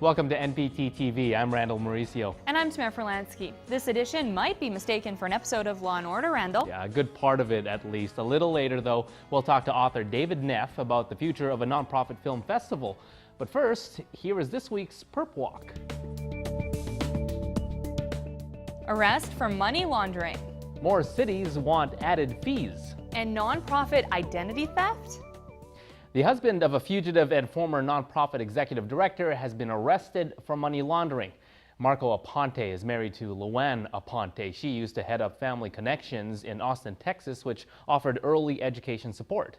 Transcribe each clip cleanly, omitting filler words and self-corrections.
Welcome to NPT TV. I'm Randall Mauricio. And I'm Tamara Forlansky. This edition might be mistaken for an episode of Law & Order, Randall. Yeah, a good part of it at least. A little later, though, we'll talk to author David Neff about the future of a nonprofit film festival. But first, here is this week's Perp Walk. Arrest for money laundering. More cities want added fees. And nonprofit identity theft? The husband of a fugitive and former nonprofit executive director has been arrested for money laundering. Marco Aponte is married to Luann Aponte. She used to head up Family Connections in Austin, Texas, which offered early education support.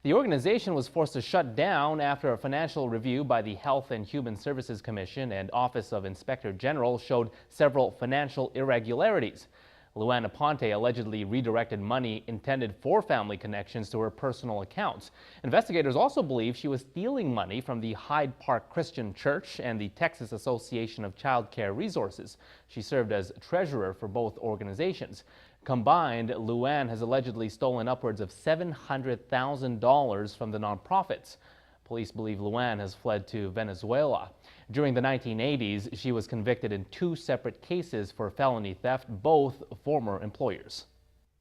The organization was forced to shut down after a financial review by the Health and Human Services Commission and Office of Inspector General showed several financial irregularities. Luann Aponte allegedly redirected money intended for Family Connections to her personal accounts. Investigators also believe she was stealing money from the Hyde Park Christian Church and the Texas Association of Child Care Resources. She served as treasurer for both organizations. Combined, Luann has allegedly stolen upwards of $700,000 from the nonprofits. Police believe Luann has fled to Venezuela. During the 1980s, she was convicted in 2 separate cases for felony theft, both former employers.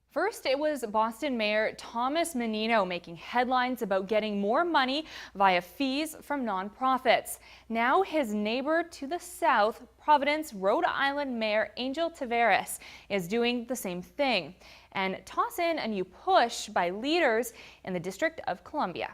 First, it was Boston Mayor Thomas Menino making headlines about getting more money via fees from nonprofits. Now his neighbor to the south, Providence, Rhode Island Mayor Angel Taveras, is doing the same thing and toss in a new push by leaders in the District of Columbia.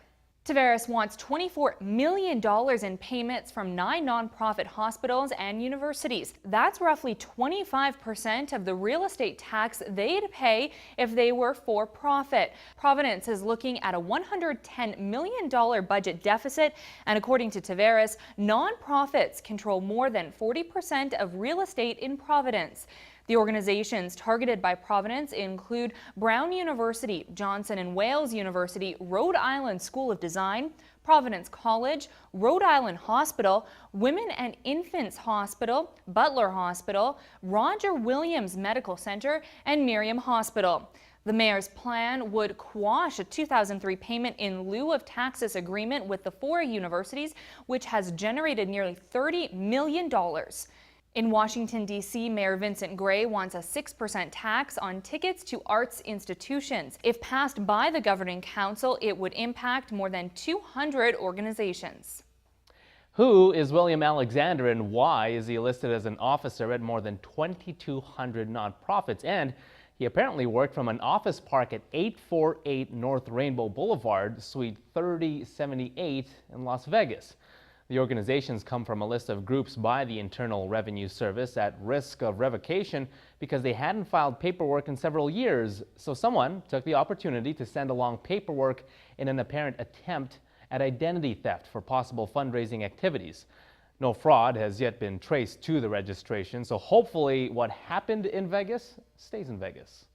Taveras wants $24 million in payments from 9 nonprofit hospitals and universities. That's roughly 25% of the real estate tax they'd pay if they were for profit. Providence is looking at a $110 million budget deficit, and according to Taveras, nonprofits control more than 40% of real estate in Providence. The organizations targeted by Providence include Brown University, Johnson & Wales University, Rhode Island School of Design, Providence College, Rhode Island Hospital, Women and Infants Hospital, Butler Hospital, Roger Williams Medical Center, and Miriam Hospital. The mayor's plan would quash a 2003 payment in lieu of taxes agreement with the 4 universities, which has generated nearly $30 million. In Washington, D.C., Mayor Vincent Gray wants a 6% tax on tickets to arts institutions. If passed by the governing council, it would impact more than 200 organizations. Who is William Alexander and why is he listed as an officer at more than 2,200 nonprofits? And he apparently worked from an office park at 848 North Rainbow Boulevard, Suite 3078 in Las Vegas. The organizations come from a list of groups by the Internal Revenue Service at risk of revocation because they hadn't filed paperwork in several years. So someone took the opportunity to send along paperwork in an apparent attempt at identity theft for possible fundraising activities. No fraud has yet been traced to the registration, so hopefully what happened in Vegas stays in Vegas.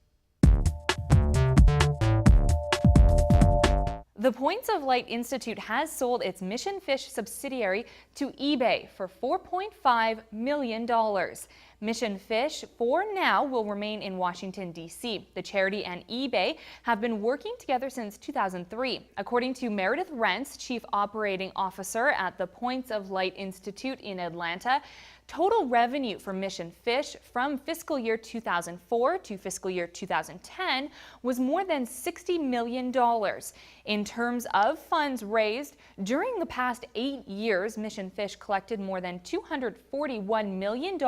The Points of Light Institute has sold its Mission Fish subsidiary to eBay for $4.5 million. Mission Fish, for now, will remain in Washington, D.C. The charity and eBay have been working together since 2003. According to Meredith Rentz, Chief Operating Officer at the Points of Light Institute in Atlanta, total revenue for Mission Fish from fiscal year 2004 to fiscal year 2010 was more than $60 million. In terms of funds raised, during the past 8 years, Mission Fish collected more than $241 million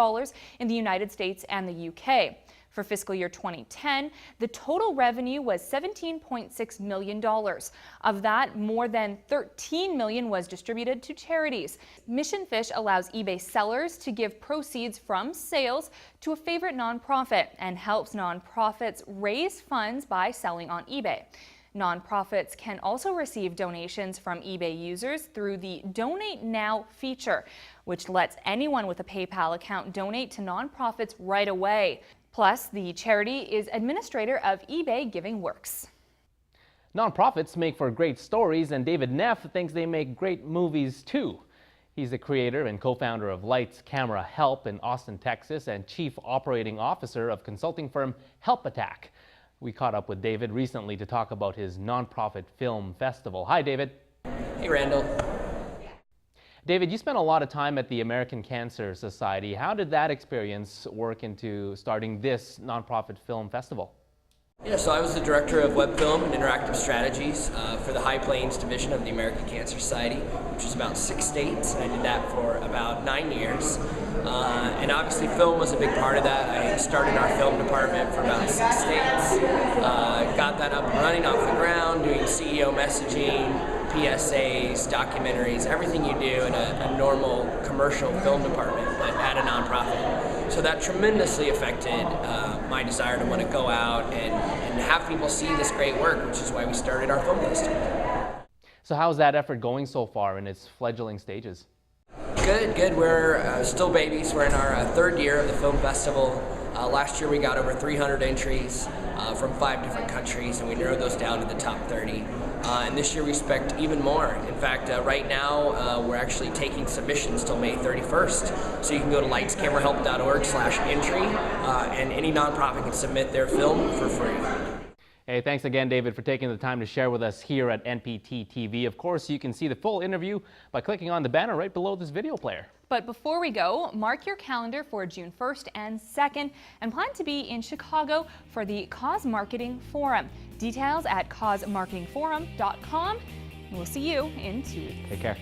in the United States and the UK. For fiscal year 2010, the total revenue was $17.6 million. Of that, more than $13 million was distributed to charities. Mission Fish allows eBay sellers to give proceeds from sales to a favorite nonprofit and helps nonprofits raise funds by selling on eBay. Nonprofits can also receive donations from eBay users through the Donate Now feature, which lets anyone with a PayPal account donate to nonprofits right away. Plus, the charity is administrator of eBay Giving Works. Nonprofits make for great stories, and David Neff thinks they make great movies too. He's the creator and co-founder of Lights, Camera, Help in Austin, Texas, and chief operating officer of consulting firm Help Attack. We caught up with David recently to talk about his nonprofit film festival. Hi, David. Hey, Randall. David, you spent a lot of time at the American Cancer Society. How did that experience work into starting this nonprofit film festival? Yeah, so I was the director of web film and interactive strategies for the High Plains division of the American Cancer Society, which is about 6 states. I did that for about 9 years. And obviously film was a big part of that. I started our film department for about 6 states, got that up and running off the ground, doing CEO messaging, PSAs, documentaries, everything you do in a normal commercial film department, but at a nonprofit. So that tremendously affected my desire to want to go out and have people see this great work, which is why we started our film festival. So how's that effort going so far in its fledgling stages? Good. We're still babies. We're in our 3rd year of the film festival. Last year we got over 300 entries from 5 different countries, and we narrowed those down to the top 30. And this year we expect even more. In fact, right now we're actually taking submissions till May 31st. So you can go to lightscamerahelp.org/entry, and any nonprofit can submit their film for free. Hey, thanks again, David, for taking the time to share with us here at NPT TV. Of course, you can see the full interview by clicking on the banner right below this video player. But before we go, mark your calendar for June 1st and 2nd and plan to be in Chicago for the Cause Marketing Forum. Details at causemarketingforum.com. We'll see you in 2 weeks. Take care.